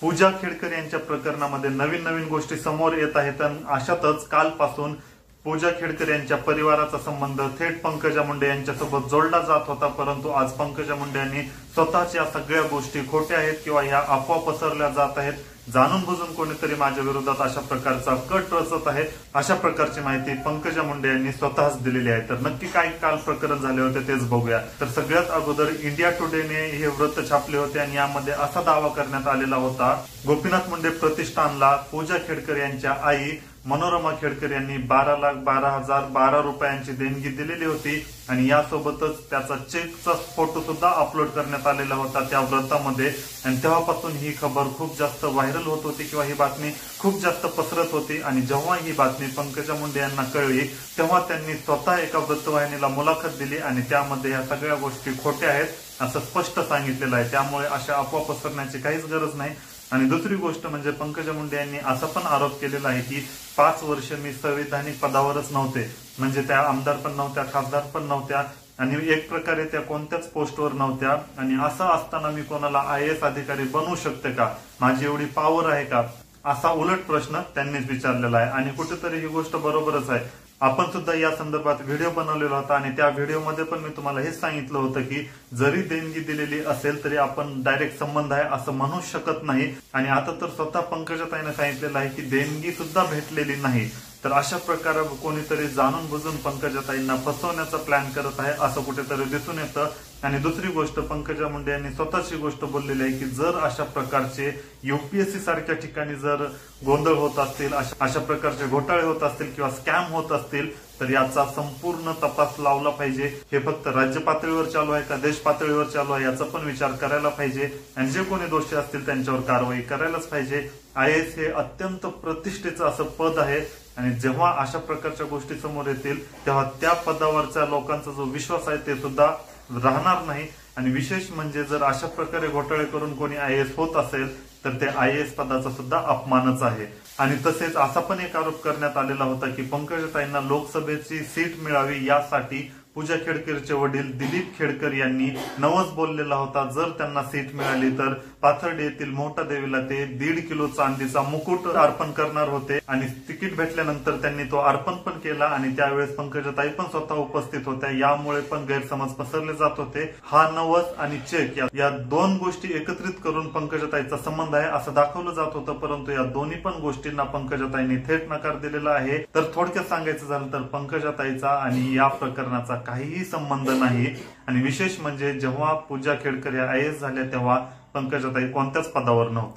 पूजा खेडकर यांच्या प्रकरणामध्ये नवीन नवीन गोष्टी समोर येत आहेत आणि अशातच कालपासून पूजा खेडकर यांच्या परिवाराचा संबंध थेट पंकजा मुंडे यांच्यासोबत जोडला जात होता, परंतु आज पंकजा मुंडे यांनी स्वतःच्या सगळ्या गोष्टी खोट्या आहेत किंवा ह्या अफवा पसरल्या जात आहेत, जाणून बुजून कोणीतरी माझ्या विरोधात अशा प्रकारचा कट रचत आहे, अशा प्रकारची माहिती पंकजा मुंडे यांनी स्वतःच दिलेली आहे। तर नक्की काय काल प्रकरण झाले होते तेच बघूया। तर सगळ्यात अगोदर इंडिया टुडेने हे वृत्त छापले होते आणि यामध्ये असा दावा करण्यात आलेला होता, गोपीनाथ मुंडे प्रतिष्ठानला पूजा खेडकर यांच्या आई मनोरमा खेडकर यांनी 12,12,012 रुपयांची देणगी दिलेली होती आणि यासोबतच त्याचा चेकचा फोटो सुद्धा अपलोड करण्यात आलेला होता त्या वृत्तामध्ये। आणि तेव्हापासून ही खबर खूप जास्त व्हायरल होत होती किंवा ही बातमी खूप जास्त पसरत होती आणि जेव्हा ही बातमी पंकजा मुंडे यांना कळली तेव्हा त्यांनी स्वतः एका वृत्तवाहिनीला मुलाखत दिली आणि त्यामध्ये या सगळ्या गोष्टी खोट्या आहेत असं स्पष्ट सांगितलेलं आहे। त्यामुळे अशा अफवा पसरण्याची काहीच गरज नाही। आणि दुसरी गोष्ट म्हणजे पंकजा मुंडे यांनी असा पण आरोप केलेला आहे की 5 वर्ष मी संविधानिक पदावरच नव्हते, म्हणजे त्या आमदार पण नव्हत्या, खासदार पण नव्हत्या आणि एक प्रकारे त्या कोणत्याच पोस्टवर नव्हत्या आणि असं असताना मी कोणाला IAS अधिकारी बनवू शकते का, माझी एवढी पॉवर आहे का, असा उलट प्रश्न त्यांनीच विचारलेला आहे। आणि कुठेतरी ही गोष्ट बरोबरच आहे। आपण सुद्धा या संदर्भात व्हिडिओ बनवलेला होता आणि त्या व्हिडिओमध्ये पण मी तुम्हाला हेच सांगितलं होतं की जरी देणगी दिलेली असेल तरी आपण डायरेक्ट संबंध आहे असं म्हणू शकत नाही। आणि आता तर स्वतः पंकजाताईने सांगितलेलं आहे की देणगी सुद्धा भेटलेली नाही। तर अशा प्रकारे कोणीतरी जाणून बुजून पंकजाताईंना फसवण्याचा प्लॅन करत आहे असं कुठेतरी दिसून येतं। आणि दुसरी गोष्ट पंकजा मुंडे यांनी स्वतःची गोष्ट बोललेली आहे की जर अशा प्रकारचे UPSC सारख्या ठिकाणी जर गोंधळ होत असतील, अशा प्रकारचे घोटाळे होत असतील किंवा स्कॅम होत असतील तर याचा संपूर्ण तपास लावला पाहिजे। हे फक्त राज्य पातळीवर चालू आहे का देश पातळीवर चालू आहे याचा पण विचार करायला पाहिजे आणि जे कोणी दोषी असतील त्यांच्यावर कारवाई करायलाच पाहिजे। IAS हे अत्यंत प्रतिष्ठेचं असं पद आहे आणि जेव्हा अशा प्रकारच्या गोष्टी समोर येतील तेव्हा त्या पदावरच्या लोकांचा जो विश्वास आहे ते सुद्धा राहणार नाही। आणि विशेष म्हणजे जर अशा प्रकारे घोटाळे करून कोणी IAS होत असेल तर ते IAS पदाचा सुद्धा अपमानच आहे। आणि तसेच असा पण एक आरोप करण्यात आलेला होता की पंकजाताईंना लोकसभेची सीट मिळावी यासाठी पूजा खेडकरचे वडील दिलीप खेडकर यांनी नवस बोललेला होता, जर त्यांना सीट मिळाली तर पाथर्डी येथील मोठा देवीला ते 1.5 किलो चांदीचा मुकुट अर्पण करणार होते आणि तिकीट भेटल्यानंतर त्यांनी तो अर्पण पण केला आणि त्यावेळेस पंकजाताई पण स्वतः उपस्थित होत्या, यामुळे पण गैरसमज पसरले जात होते। हा नवस आणि चेक या दोन गोष्टी एकत्रित करून पंकजाताईचा संबंध आहे असं दाखवलं जात होतं, परंतु या दोन्ही पण गोष्टींना पंकजाताईंनी थेट नकार दिलेला आहे। तर थोडक्यात सांगायचं झालं तर पंकजाताईचा आणि या प्रकरणाचा काहीही संबंध नाही। आणि विशेष म्हणजे जेव्हा पूजा खेडकर या IAS झाल्या तेव्हा पंकजाताई कोणत्याच पदावर नव्हत्या।